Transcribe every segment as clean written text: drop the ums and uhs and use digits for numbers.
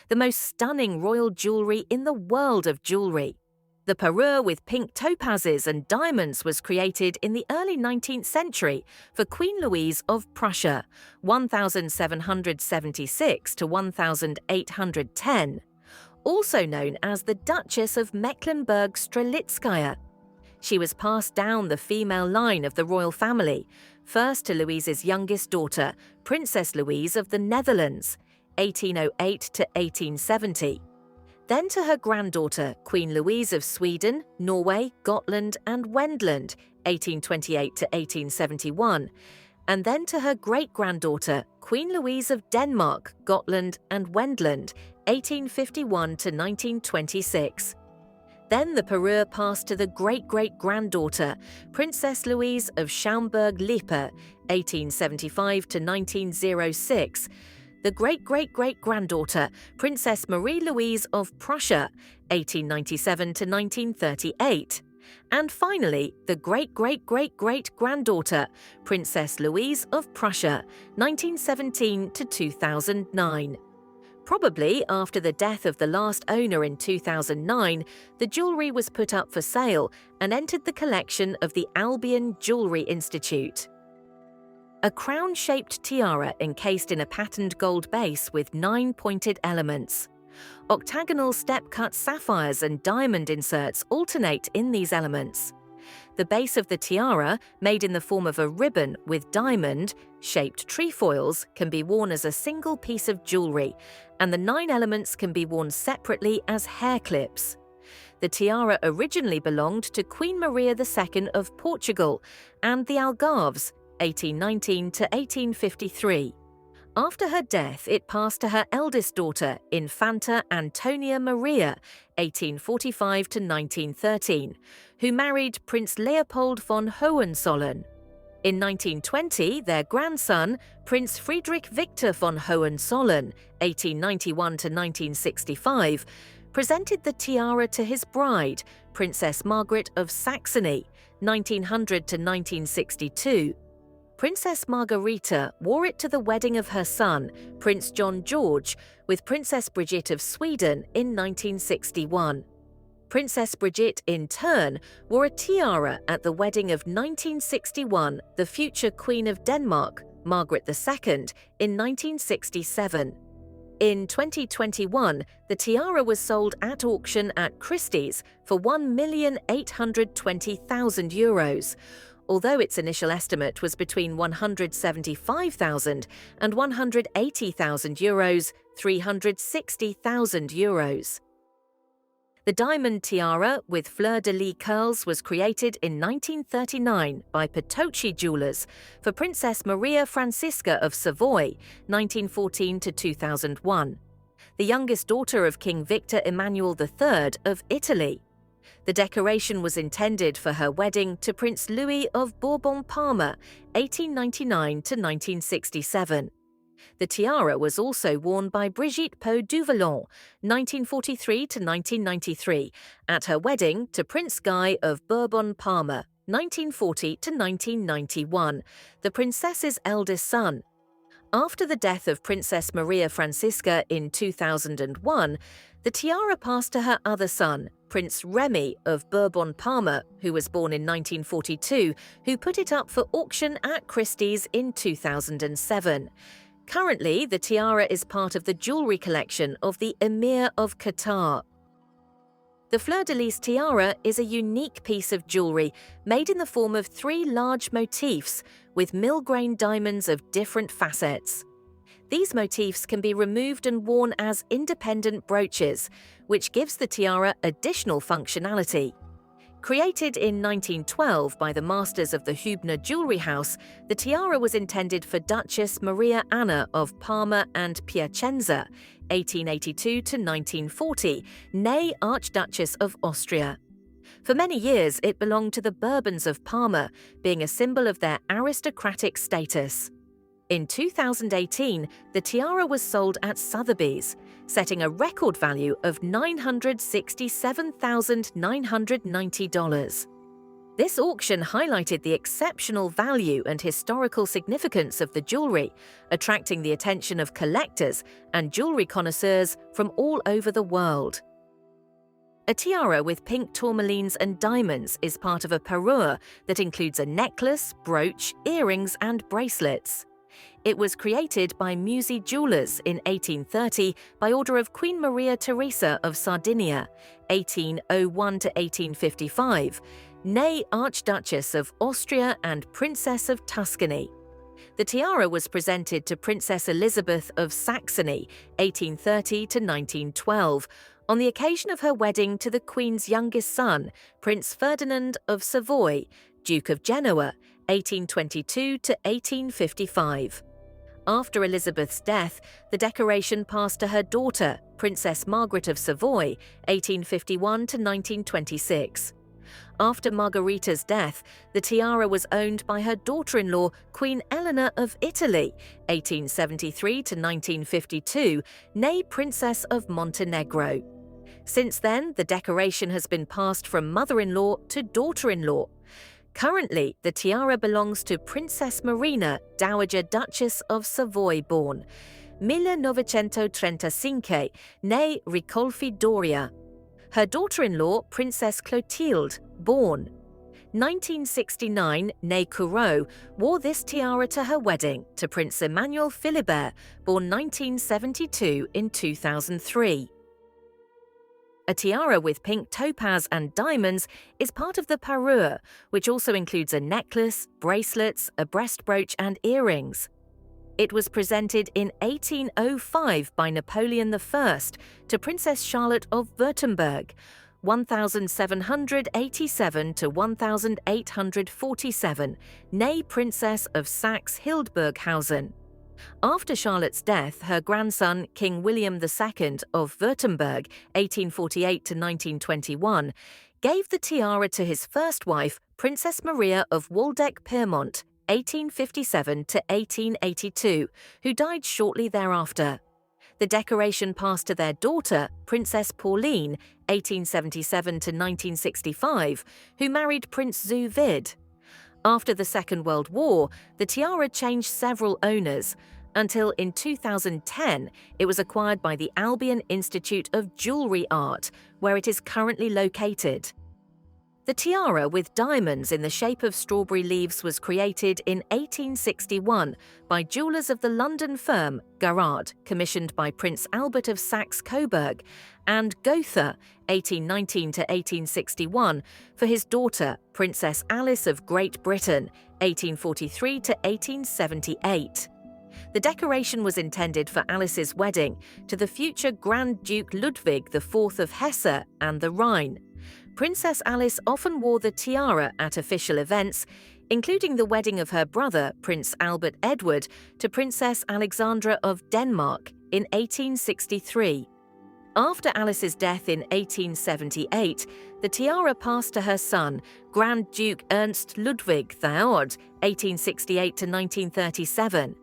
the most stunning royal jewelry in the world of jewelry. The parure with pink topazes and diamonds was created in the early 19th century for Queen Louise of Prussia, 1776 to 1810, also known as the Duchess of Mecklenburg-Strelitzkaya. She was passed down the female line of the royal family, first to Louise's youngest daughter, Princess Louise of the Netherlands, 1808 to 1870. Then to her granddaughter, Queen Louise of Sweden, Norway, Gotland, and Wendland, 1828 to 1871, and then to her great-granddaughter, Queen Louise of Denmark, Gotland, and Wendland, 1851 to 1926. Then the parure passed to the great-great-granddaughter, Princess Louise of Schaumburg-Lippe, 1875 to 1906, the great-great-great-granddaughter, Princess Marie-Louise of Prussia, 1897 to 1938, and finally, the great-great-great-great-granddaughter, Princess Louise of Prussia, 1917 to 2009. Probably after the death of the last owner in 2009, the jewelry was put up for sale and entered the collection of the Albion Jewelry Institute. A crown-shaped tiara encased in a patterned gold base with 9 pointed elements. Octagonal step-cut sapphires and diamond inserts alternate in these elements. The base of the tiara, made in the form of a ribbon with diamond-shaped trefoils, can be worn as a single piece of jewelry, and the 9 elements can be worn separately as hair clips. The tiara originally belonged to Queen Maria II of Portugal and the Algarves, 1819 to 1853. After her death, it passed to her eldest daughter, Infanta Antonia Maria, 1845 to 1913, who married Prince Leopold von Hohenzollern. In 1920, their grandson, Prince Friedrich Victor von Hohenzollern, 1891 to 1965, presented the tiara to his bride, Princess Margaret of Saxony, 1900 to 1962. Princess Margarita wore it to the wedding of her son, Prince John George, with Princess Brigitte of Sweden in 1961. Princess Brigitte, in turn, wore a tiara at the wedding of 1961, the future Queen of Denmark, Margaret II, in 1967. In 2021, the tiara was sold at auction at Christie's for €1,820,000, although its initial estimate was between €175,000 and €180,000, €360,000. The diamond tiara with fleur-de-lis curls was created in 1939 by Potocchi jewelers for Princess Maria Francisca of Savoy, 1914 to 2001, the youngest daughter of King Victor Emmanuel III of Italy. The decoration was intended for her wedding to Prince Louis of Bourbons of Parma, 1899 to 1967. The tiara was also worn by Brigitte Pau Duvallon, 1943 to 1993, at her wedding to Prince Guy of Bourbons of Parma, 1940 to 1991, the princess's eldest son. After the death of Princess Maria Francisca in 2001, the tiara passed to her other son, Prince Remy of Bourbons of Parma, who was born in 1942, who put it up for auction at Christie's in 2007. Currently, the tiara is part of the jewelry collection of the Emir of Qatar. The Fleur-de-lis tiara is a unique piece of jewelry made in the form of 3 large motifs with mill-grain diamonds of different facets. These motifs can be removed and worn as independent brooches, which gives the tiara additional functionality. Created in 1912 by the masters of the Hübner Jewelry House, the tiara was intended for Duchess Maria Anna of Parma and Piacenza, 1882 to 1940, née Archduchess of Austria. For many years, it belonged to the Bourbons of Parma, being a symbol of their aristocratic status. In 2018, the tiara was sold at Sotheby's, setting a record value of $967,990. This auction highlighted the exceptional value and historical significance of the jewelry, attracting the attention of collectors and jewelry connoisseurs from all over the world. A tiara with pink tourmalines and diamonds is part of a parure that includes a necklace, brooch, earrings, and bracelets. It was created by Musi jewellers in 1830 by order of Queen Maria Teresa of Sardinia, 1801 to 1855, née Archduchess of Austria and Princess of Tuscany. The tiara was presented to Princess Elizabeth of Saxony, 1830 to 1912, on the occasion of her wedding to the Queen's youngest son, Prince Ferdinand of Savoy, Duke of Genoa, 1822 to 1855. After Elizabeth's death, the decoration passed to her daughter, Princess Margaret of Savoy, 1851 to 1926. After Margherita's death, the tiara was owned by her daughter-in-law, Queen Eleanor of Italy, 1873 to 1952, née Princess of Montenegro. Since then, the decoration has been passed from mother-in-law to daughter-in-law. Currently, the tiara belongs to Princess Marina, Dowager Duchess of Savoy born, 1935, née Ricolfi Doria. Her daughter-in-law, Princess Clotilde, born 1969, née Courreau, wore this tiara to her wedding to Prince Emmanuel Philibert, born 1972 in 2003. A tiara with pink topaz and diamonds is part of the parure, which also includes a necklace, bracelets, a breast brooch, and earrings. It was presented in 1805 by Napoleon I to Princess Charlotte of Württemberg, 1787 to 1847, née Princess of Saxe-Hildburghausen. After Charlotte's death, her grandson, King William II of Württemberg, 1848 to 1921, gave the tiara to his first wife, Princess Maria of Waldeck-Pyrmont, 1857 to 1882, who died shortly thereafter. The decoration passed to their daughter, Princess Pauline, 1877 to 1965, who married Prince Zhu Vid. After the Second World War, the tiara changed several owners, until in 2010 it was acquired by the Albion Institute of Jewelry Art, where it is currently located. The tiara with diamonds in the shape of strawberry leaves was created in 1861 by jewellers of the London firm Garrard, commissioned by Prince Albert of Saxe-Coburg, and Gotha, 1819 to 1861, for his daughter, Princess Alice of Great Britain, 1843 to 1878. The decoration was intended for Alice's wedding to the future Grand Duke Ludwig IV of Hesse and the Rhine. Princess Alice often wore the tiara at official events, including the wedding of her brother, Prince Albert Edward, to Princess Alexandra of Denmark in 1863. After Alice's death in 1878, the tiara passed to her son, Grand Duke Ernst Ludwig III, 1868 to 1937.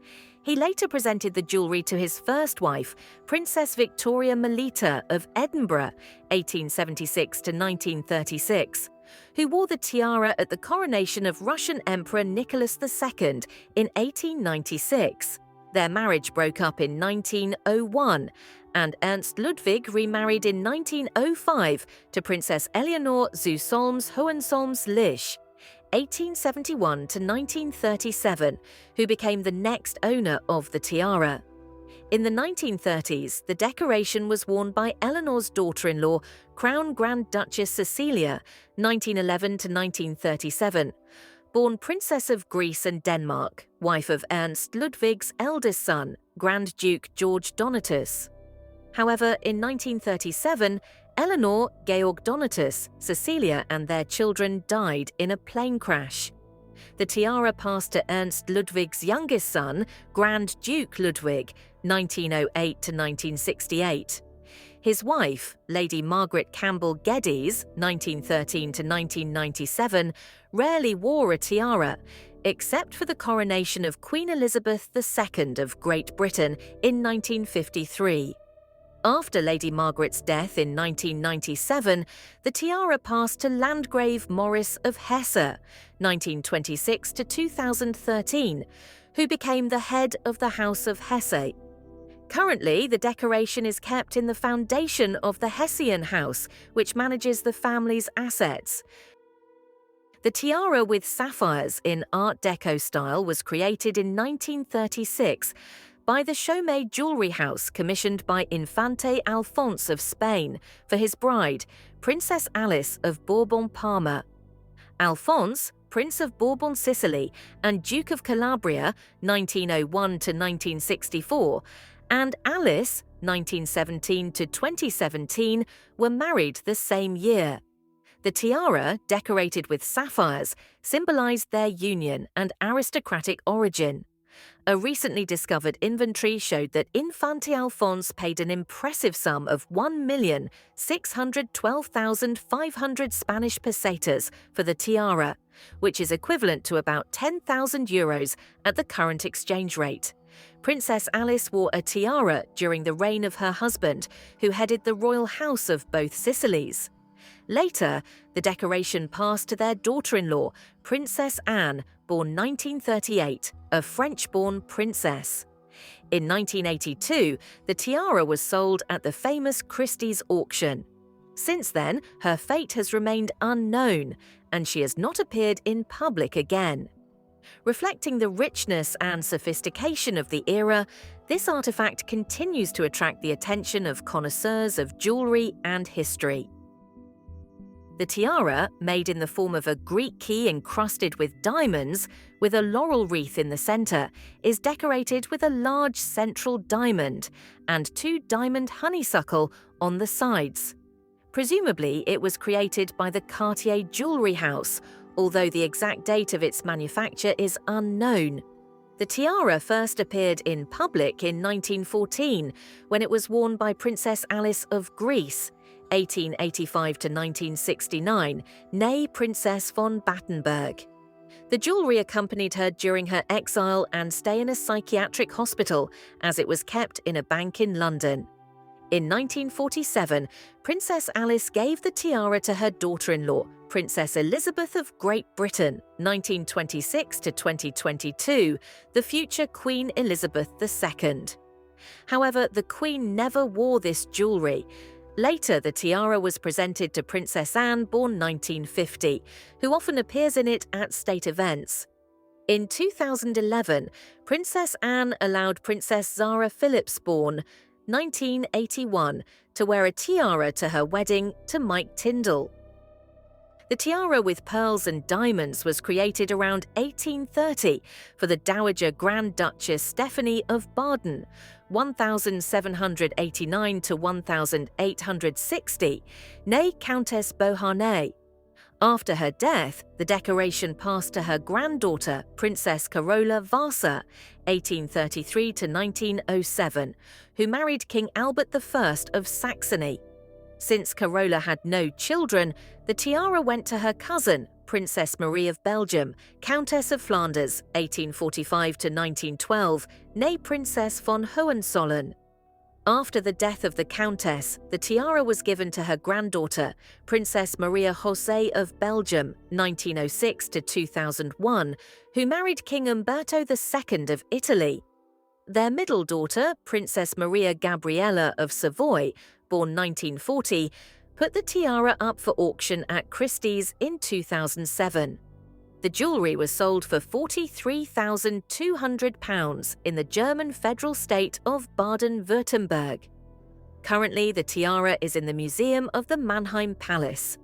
He later presented the jewellery to his first wife, Princess Victoria Melita of Edinburgh, 1876 to 1936, who wore the tiara at the coronation of Russian Emperor Nicholas II in 1896. Their marriage broke up in 1901, and Ernst Ludwig remarried in 1905 to Princess Eleanor zu Solms-Hohensolms-Lich, 1871 to 1937, who became the next owner of the tiara. In the 1930s, the decoration was worn by Eleanor's daughter-in-law, Crown Grand Duchess Cecilia, 1911 to 1937, born Princess of Greece and Denmark, wife of Ernst Ludwig's eldest son, Grand Duke George Donatus. However, in 1937, Eleanor, Georg Donatus, Cecilia and their children died in a plane crash. The tiara passed to Ernst Ludwig's youngest son, Grand Duke Ludwig, 1908 to 1968. His wife, Lady Margaret Campbell Geddes, 1913 to 1997, rarely wore a tiara, except for the coronation of Queen Elizabeth II of Great Britain in 1953. After Lady Margaret's death in 1997, the tiara passed to Landgrave Maurice of Hesse, 1926 to 2013, who became the head of the House of Hesse. Currently, the decoration is kept in the foundation of the Hessian House, which manages the family's assets. The tiara with sapphires in Art Deco style was created in 1936 by the Chaumet Jewelry House, commissioned by Infante Alphonse of Spain for his bride, Princess Alice of Bourbons of Parma. Alphonse, Prince of Bourbon Sicily and Duke of Calabria, 1901 to 1964, and Alice, 1917 to 2017, were married the same year. The tiara, decorated with sapphires, symbolized their union and aristocratic origin. A recently discovered inventory showed that Infante Alphonse paid an impressive sum of 1,612,500 Spanish pesetas for the tiara, which is equivalent to about 10,000 euros at the current exchange rate. Princess Alice wore a tiara during the reign of her husband, who headed the royal house of both Sicilies. Later, the decoration passed to their daughter-in-law, Princess Anne, born 1938, a French-born princess. In 1982, the tiara was sold at the famous Christie's auction. Since then, her fate has remained unknown, and she has not appeared in public again. Reflecting the richness and sophistication of the era, this artifact continues to attract the attention of connoisseurs of jewelry and history. The tiara, made in the form of a Greek key encrusted with diamonds, with a laurel wreath in the center, is decorated with a large central diamond and 2 diamond honeysuckle on the sides. Presumably, it was created by the Cartier Jewelry House, although the exact date of its manufacture is unknown. The tiara first appeared in public in 1914, when it was worn by Princess Alice of Greece, 1885 to 1969, née Princess von Battenberg. The jewelry accompanied her during her exile and stay in a psychiatric hospital, as it was kept in a bank in London. In 1947, Princess Alice gave the tiara to her daughter-in-law, Princess Elizabeth of Great Britain, 1926 to 2022, the future Queen Elizabeth II. However, the Queen never wore this jewelry. Later, the tiara was presented to Princess Anne, born 1950, who often appears in it at state events. In 2011, Princess Anne allowed Princess Zara Phillips, born 1981, to wear a tiara to her wedding to Mike Tyndall. The tiara with pearls and diamonds was created around 1830 for the Dowager Grand Duchess Stephanie of Baden, 1789 to 1860, née Countess Beauharnais. After her death, the decoration passed to her granddaughter, Princess Carola Vasa, 1833 to 1907, who married King Albert I of Saxony. Since Carola had no children, the tiara went to her cousin, Princess Marie of Belgium, Countess of Flanders, 1845 to 1912, née Princess von Hohenzollern. After the death of the Countess, the tiara was given to her granddaughter, Princess Maria José of Belgium, 1906 to 2001, who married King Umberto II of Italy. Their middle daughter, Princess Maria Gabriella of Savoy, born 1940, put the tiara up for auction at Christie's in 2007. The jewelry was sold for £43,200 in the German federal state of Baden-Württemberg. Currently, the tiara is in the Museum of the Mannheim Palace.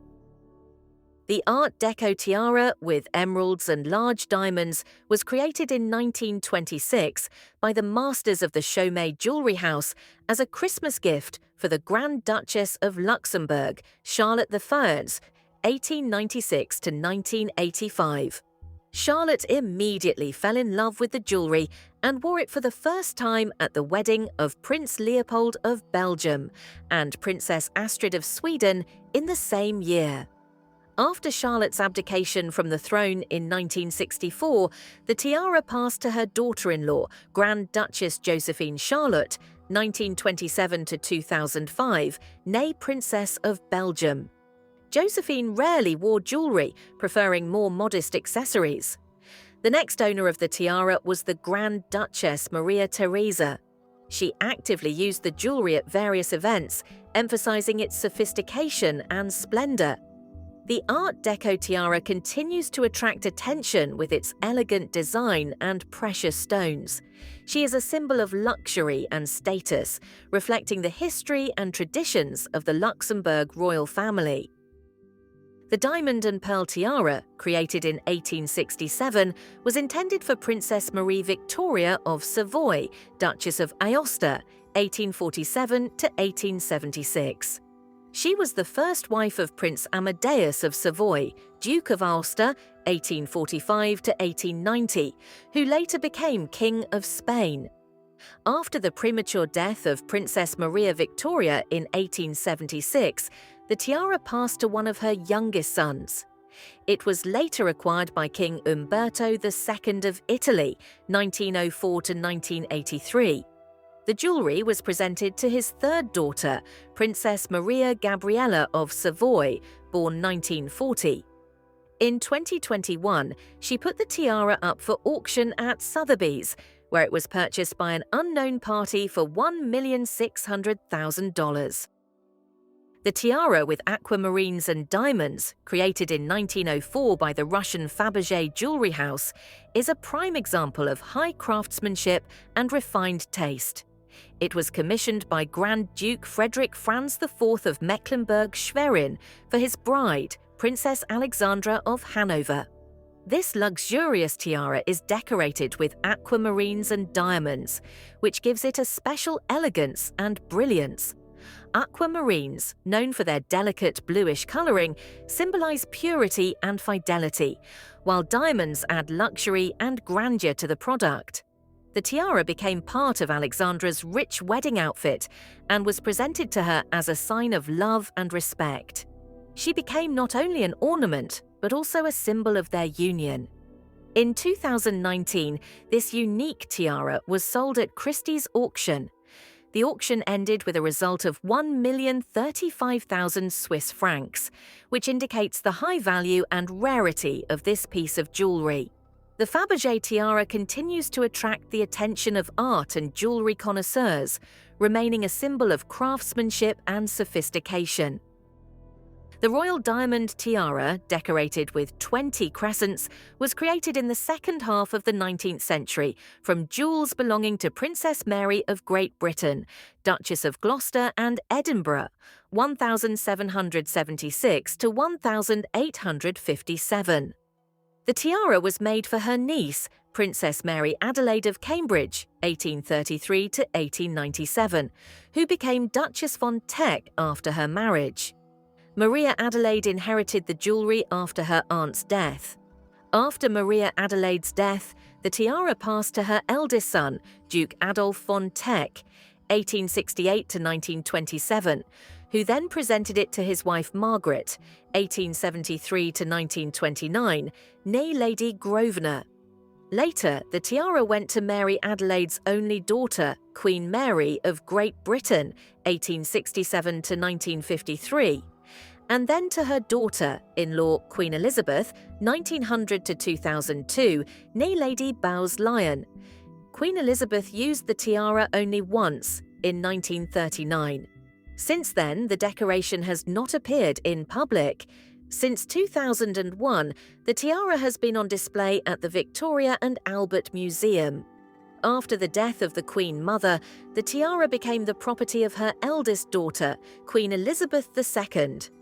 The Art Deco tiara, with emeralds and large diamonds, was created in 1926 by the masters of the Chaumet Jewelry House as a Christmas gift for the Grand Duchess of Luxembourg, Charlotte I, 1896 to 1985. Charlotte immediately fell in love with the jewelry and wore it for the first time at the wedding of Prince Leopold of Belgium and Princess Astrid of Sweden in the same year. After Charlotte's abdication from the throne in 1964, the tiara passed to her daughter-in-law, Grand Duchess Josephine Charlotte, 1927 to 2005, née Princess of Belgium. Josephine rarely wore jewelry, preferring more modest accessories. The next owner of the tiara was the Grand Duchess Maria Teresa. She actively used the jewelry at various events, emphasizing its sophistication and splendor. The Art Deco tiara continues to attract attention with its elegant design and precious stones. She is a symbol of luxury and status, reflecting the history and traditions of the Luxembourg royal family. The diamond and pearl tiara, created in 1867, was intended for Princess Marie Victoria of Savoy, Duchess of Aosta, 1847 to 1876. She was the first wife of Prince Amadeus of Savoy, Duke of Aosta, 1845 to 1890, who later became King of Spain. After the premature death of Princess Maria Victoria in 1876, the tiara passed to one of her youngest sons. It was later acquired by King Umberto II of Italy, 1904 to 1983. The jewelry was presented to his third daughter, Princess Maria Gabriella of Savoy, born 1940. In 2021, she put the tiara up for auction at Sotheby's, where it was purchased by an unknown party for $1,600,000. The tiara with aquamarines and diamonds, created in 1904 by the Russian Fabergé jewelry house, is a prime example of high craftsmanship and refined taste. It was commissioned by Grand Duke Frederick Franz IV of Mecklenburg-Schwerin for his bride, Princess Alexandra of Hanover. This luxurious tiara is decorated with aquamarines and diamonds, which gives it a special elegance and brilliance. Aquamarines, known for their delicate bluish coloring, symbolize purity and fidelity, while diamonds add luxury and grandeur to the product. The tiara became part of Alexandra's rich wedding outfit and was presented to her as a sign of love and respect. She became not only an ornament, but also a symbol of their union. In 2019, this unique tiara was sold at Christie's auction. The auction ended with a result of 1,035,000 Swiss francs, which indicates the high value and rarity of this piece of jewelry. The Fabergé tiara continues to attract the attention of art and jewelry connoisseurs, remaining a symbol of craftsmanship and sophistication. The royal diamond tiara, decorated with 20 crescents, was created in the second half of the 19th century from jewels belonging to Princess Mary of Great Britain, Duchess of Gloucester and Edinburgh, 1776 to 1857. The tiara was made for her niece, Princess Mary Adelaide of Cambridge, 1833 to 1897, who became Duchess von Teck after her marriage. Maria Adelaide inherited the jewelry after her aunt's death. After Maria Adelaide's death, the tiara passed to her eldest son, Duke Adolf von Teck, 1868 to 1927, who then presented it to his wife Margaret, 1873 to 1929, née Lady Grosvenor. Later, the tiara went to Mary Adelaide's only daughter, Queen Mary of Great Britain, 1867 to 1953, and then to her daughter-in-law, Queen Elizabeth, 1900 to 2002, née Lady Bowes-Lyon. Queen Elizabeth used the tiara only once, in 1939. Since then, the decoration has not appeared in public. Since 2001, the tiara has been on display at the Victoria and Albert Museum. After the death of the Queen Mother, the tiara became the property of her eldest daughter, Queen Elizabeth II,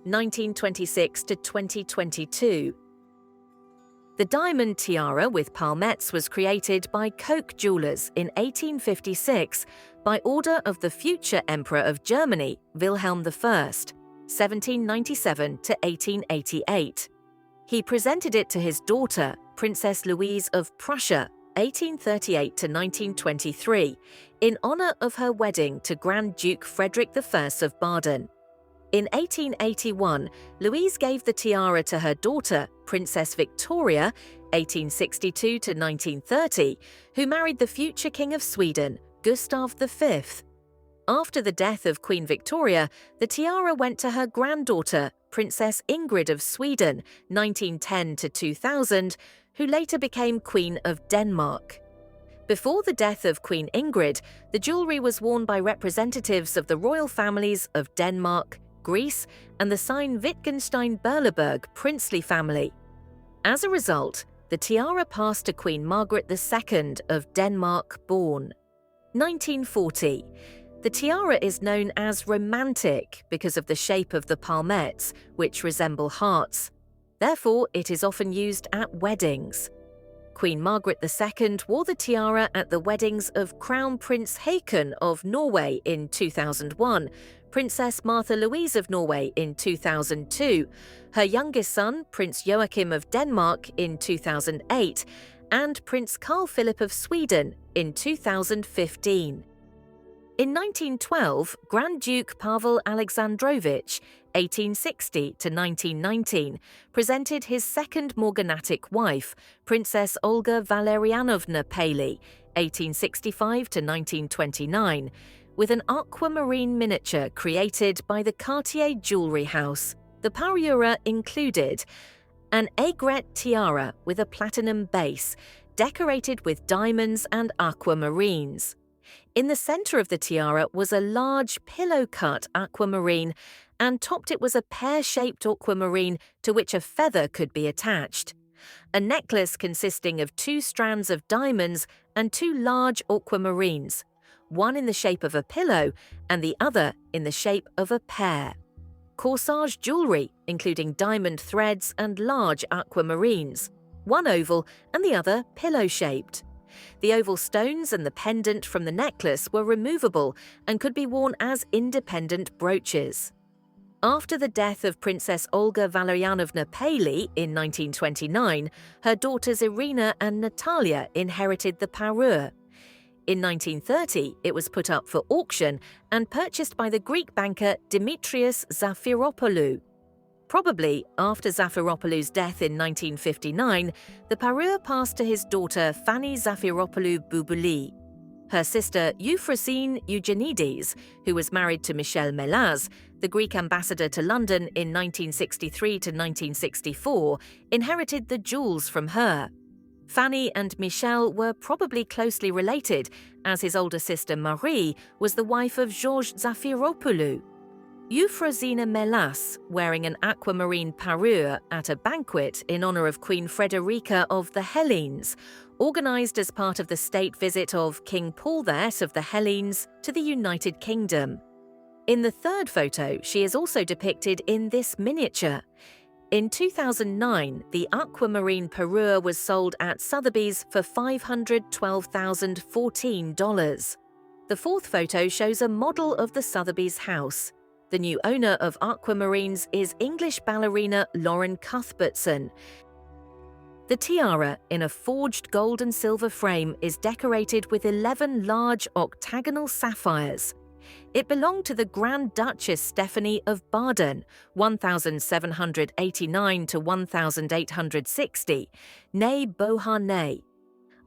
1926 to 2022. The diamond tiara with palmets was created by Koch jewelers in 1856 by order of the future Emperor of Germany, Wilhelm I, 1797 to 1888. He presented it to his daughter, Princess Louise of Prussia, 1838 to 1923, in honor of her wedding to Grand Duke Frederick I of Baden. In 1881, Louise gave the tiara to her daughter, Princess Victoria, 1862 to 1930, who married the future King of Sweden, Gustav V. After the death of Queen Victoria, the tiara went to her granddaughter, Princess Ingrid of Sweden, 1910 to 2000, who later became Queen of Denmark. Before the death of Queen Ingrid, the jewellery was worn by representatives of the royal families of Denmark, Greece, and the Wittgenstein-Berleburg princely family. As a result, the tiara passed to Queen Margaret II of Denmark born. 1940. The tiara is known as romantic because of the shape of the palmets, which resemble hearts. Therefore, it is often used at weddings. Queen Margaret II wore the tiara at the weddings of Crown Prince Haakon of Norway in 2001, Princess Martha Louise of Norway in 2002, her youngest son, Prince Joachim of Denmark in 2008, and Prince Carl Philip of Sweden in 2015. In 1912, Grand Duke Pavel Alexandrovich, 1860 to 1919, presented his second morganatic wife, Princess Olga Valerianovna Paley, 1865 to 1929, with an aquamarine miniature created by the Cartier Jewelry House. The parure included an aigrette tiara with a platinum base, decorated with diamonds and aquamarines. In the center of the tiara was a large pillow-cut aquamarine, and topped it was a pear-shaped aquamarine to which a feather could be attached. A necklace consisting of 2 strands of diamonds and 2 large aquamarines, one in the shape of a pillow and the other in the shape of a pear. Corsage jewelry, including diamond threads and large aquamarines, one oval and the other pillow-shaped. The oval stones and the pendant from the necklace were removable and could be worn as independent brooches. After the death of Princess Olga Valerianovna Paley in 1929, her daughters Irina and Natalia inherited the parure. In 1930, it was put up for auction and purchased by the Greek banker Dimitrios Zafiropoulou. Probably after Zafiropoulou's death in 1959, the parure passed to his daughter Fanny Zafiropoulou Boubouli. Her sister Euphrosyne Eugenides, who was married to Michel Melas, the Greek ambassador to London in 1963 to 1964, inherited the jewels from her. Fanny and Michel were probably closely related, as his older sister Marie was the wife of Georges Zafiropoulou. Euphrosyne Melas, wearing an aquamarine parure at a banquet in honor of Queen Frederica of the Hellenes, organized as part of the state visit of King Paul VI of the Hellenes to the United Kingdom. In the third photo, she is also depicted in this miniature. In 2009, the aquamarine parure was sold at Sotheby's for $512,014. The fourth photo shows a model of the Sotheby's house. The new owner of aquamarines is English ballerina Lauren Cuthbertson. The tiara, in a forged gold and silver frame, is decorated with 11 large octagonal sapphires. It belonged to the Grand Duchess Stephanie of Baden, 1789 to 1860, née Beauharnais.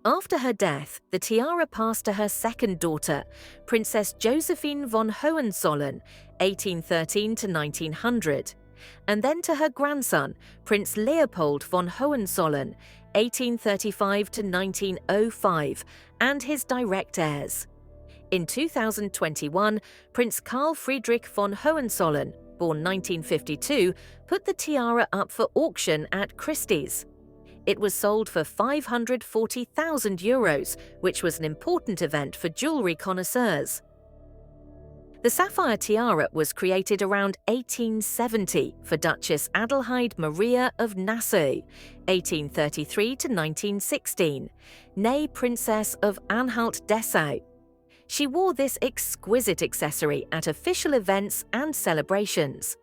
After her death, the tiara passed to her second daughter, Princess Josephine von Hohenzollern, 1813 to 1900, and then to her grandson, Prince Leopold von Hohenzollern, 1835 to 1905, and his direct heirs. In 2021, Prince Carl Friedrich von Hohenzollern, born 1952, put the tiara up for auction at Christie's. It was sold for €540,000, which was an important event for jewellery connoisseurs. The sapphire tiara was created around 1870 for Duchess Adelheid Maria of Nassau, 1833 to 1916, née Princess of Anhalt-Dessau. She wore this exquisite accessory at official events and celebrations.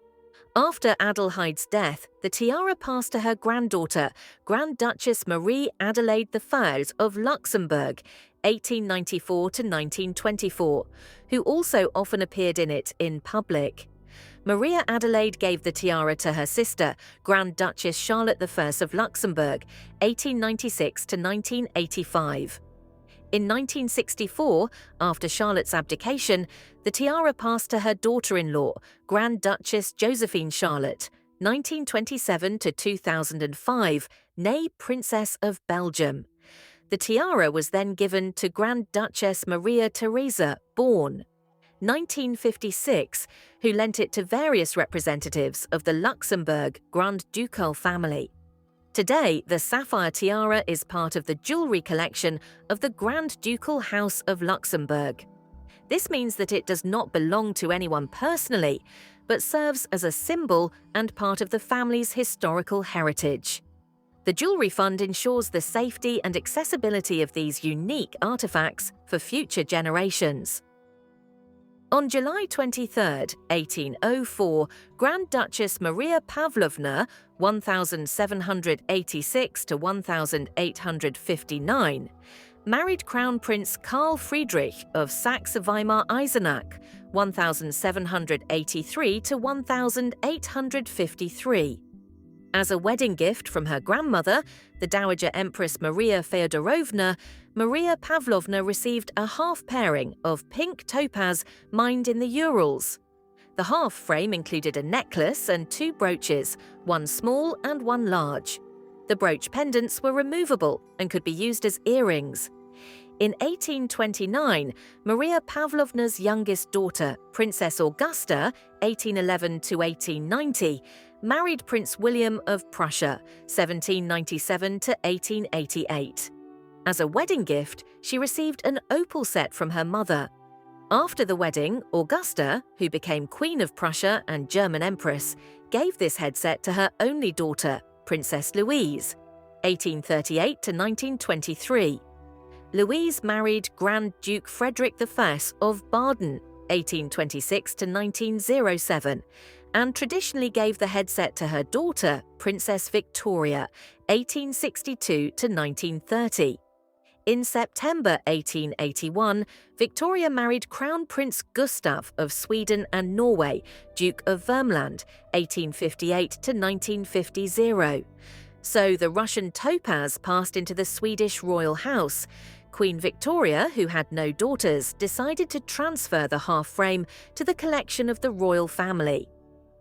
After Adelheid's death, the tiara passed to her granddaughter, Grand Duchess Marie Adelaide I of Luxembourg, 1894 to 1924, who also often appeared in it in public. Maria Adelaide gave the tiara to her sister, Grand Duchess Charlotte I of Luxembourg, 1896 to 1985. In 1964, after Charlotte's abdication, the tiara passed to her daughter-in-law, Grand Duchess Josephine Charlotte, 1927 to 2005, née Princess of Belgium. The tiara was then given to Grand Duchess Maria Teresa, born 1956, who lent it to various representatives of the Luxembourg Grand Ducal family. Today, the Sapphire tiara is part of the jewellery collection of the Grand Ducal House of Luxembourg. This means that it does not belong to anyone personally, but serves as a symbol and part of the family's historical heritage. The Jewellery Fund ensures the safety and accessibility of these unique artefacts for future generations. On July 23, 1804, Grand Duchess Maria Pavlovna, 1786 to 1859, married Crown Prince Karl Friedrich of Saxe-Weimar-Eisenach, 1783 to 1853. As a wedding gift from her grandmother, the Dowager Empress Maria Feodorovna, Maria Pavlovna received a half pairing of pink topaz mined in the Urals. The half frame included a necklace and two brooches, one small and one large. The brooch pendants were removable and could be used as earrings. In 1829, Maria Pavlovna's youngest daughter, Princess Augusta, 1811 to 1890, married Prince William of Prussia, 1797 to 1888. As a wedding gift, she received an opal set from her mother. After the wedding, Augusta, who became Queen of Prussia and German Empress, gave this headset to her only daughter, Princess Louise, 1838 to 1923. Louise married Grand Duke Frederick I of Baden, 1826 to 1907, and traditionally gave the headset to her daughter, Princess Victoria, 1862 to 1930. In September 1881, Victoria married Crown Prince Gustav of Sweden and Norway, Duke of Vermland, 1858 to 1950. So the Russian topaz passed into the Swedish royal house. Queen Victoria, who had no daughters, decided to transfer the half frame to the collection of the royal family.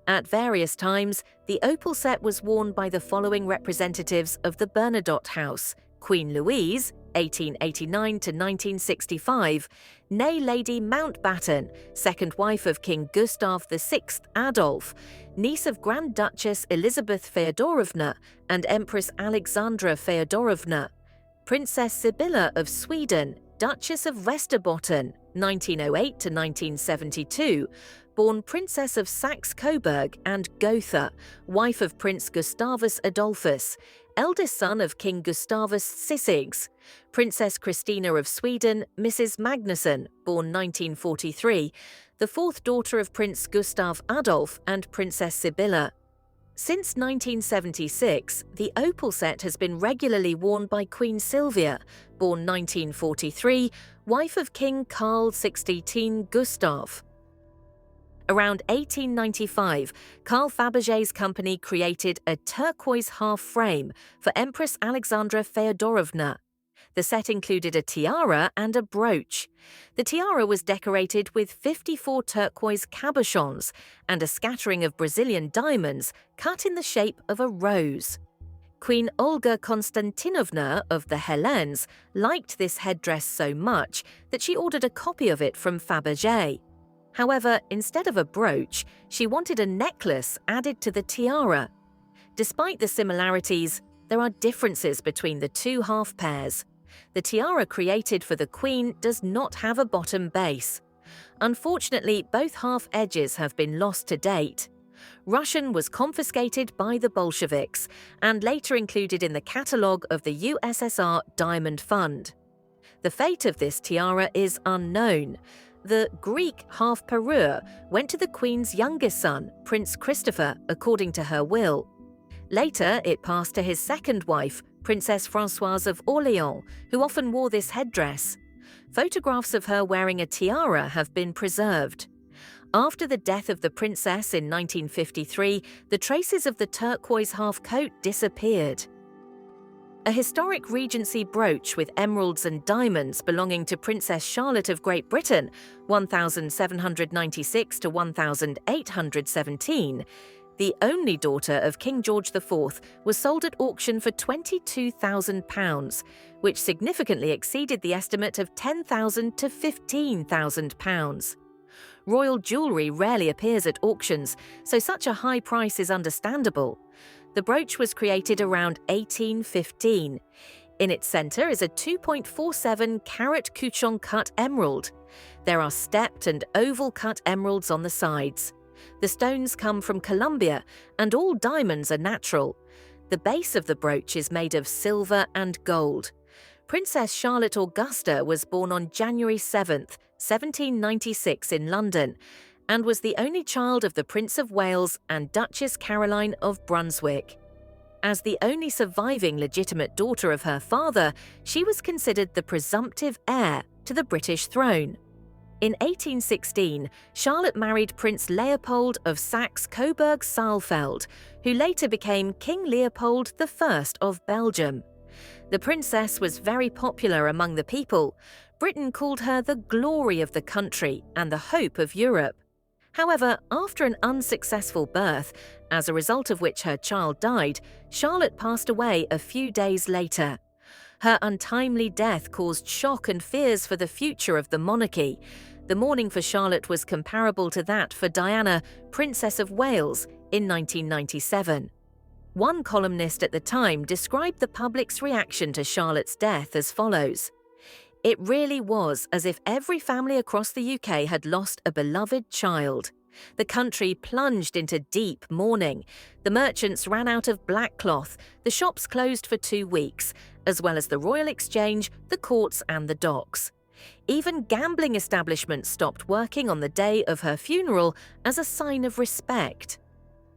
At various times, the opal set was worn by the following representatives of the Bernadotte house: Queen Louise, 1889 to 1965, née Lady Mountbatten, second wife of King Gustav VI Adolf, niece of Grand Duchess Elizabeth Feodorovna and Empress Alexandra Feodorovna, Princess Sibylla of Sweden, Duchess of Västerbotten, 1908 to 1972, born Princess of Saxe-Coburg and Gotha, wife of Prince Gustavus Adolphus, eldest son of King Gustavus Sissiggs, Princess Christina of Sweden, Mrs. Magnusson, born 1943, the fourth daughter of Prince Gustav Adolf and Princess Sibylla. Since 1976, the opal set has been regularly worn by Queen Sylvia, born 1943, wife of King Carl XVI Gustav. Around 1895, Carl Fabergé's company created a turquoise half frame for Empress Alexandra Feodorovna. The set included a tiara and a brooch. The tiara was decorated with 54 turquoise cabochons and a scattering of Brazilian diamonds cut in the shape of a rose. Queen Olga Konstantinovna of the Hellenes liked this headdress so much that she ordered a copy of it from Fabergé. However, instead of a brooch, she wanted a necklace added to the tiara. Despite the similarities, there are differences between the two half pairs. The tiara created for the Queen does not have a bottom base. Unfortunately, both half edges have been lost to date. Russian was confiscated by the Bolsheviks and later included in the catalogue of the USSR Diamond Fund. The fate of this tiara is unknown. The Greek half parure went to the Queen's youngest son, Prince Christopher, according to her will. Later, it passed to his second wife, Princess Françoise of Orléans, who often wore this headdress. Photographs of her wearing a tiara have been preserved. After the death of the princess in 1953, the traces of the turquoise half coat disappeared. A historic Regency brooch with emeralds and diamonds belonging to Princess Charlotte of Great Britain, 1796 to 1817, the only daughter of King George IV, was sold at auction for £22,000, which significantly exceeded the estimate of £10,000 to £15,000. Royal jewelry rarely appears at auctions, so such a high price is understandable. The brooch was created around 1815. In its center is a 2.47-carat couchon-cut emerald. There are stepped and oval-cut emeralds on the sides. The stones come from Colombia, and all diamonds are natural. The base of the brooch is made of silver and gold. Princess Charlotte Augusta was born on January 7, 1796 in London, and was the only child of the Prince of Wales and Duchess Caroline of Brunswick. As the only surviving legitimate daughter of her father, she was considered the presumptive heir to the British throne. In 1816, Charlotte married Prince Leopold of Saxe-Coburg-Saalfeld, who later became King Leopold I of Belgium. The princess was very popular among the people. Britain called her the glory of the country and the hope of Europe. However, after an unsuccessful birth, as a result of which her child died, Charlotte passed away a few days later. Her untimely death caused shock and fears for the future of the monarchy. The mourning for Charlotte was comparable to that for Diana, Princess of Wales, in 1997. One columnist at the time described the public's reaction to Charlotte's death as follows: "It really was as if every family across the UK had lost a beloved child. The country plunged into deep mourning. The merchants ran out of black cloth, the shops closed for 2 weeks, as well as the Royal Exchange, the courts and the docks. Even gambling establishments stopped working on the day of her funeral as a sign of respect."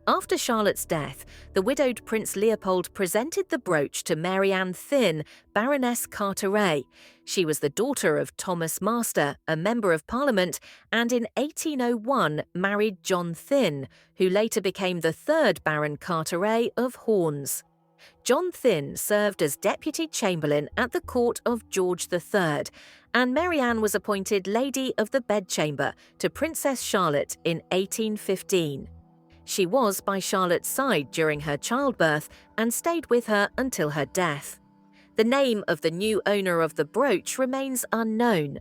After Charlotte's death, the widowed Prince Leopold presented the brooch to Mary Ann Thynne, Baroness Carteret. She was the daughter of Thomas Master, a Member of Parliament, and in 1801 married John Thynne, who later became the third Baron Carteret of Horns. John Thynne served as Deputy Chamberlain at the court of George III, and Mary Ann was appointed Lady of the Bedchamber to Princess Charlotte in 1815. She was by Charlotte's side during her childbirth and stayed with her until her death. The name of the new owner of the brooch remains unknown.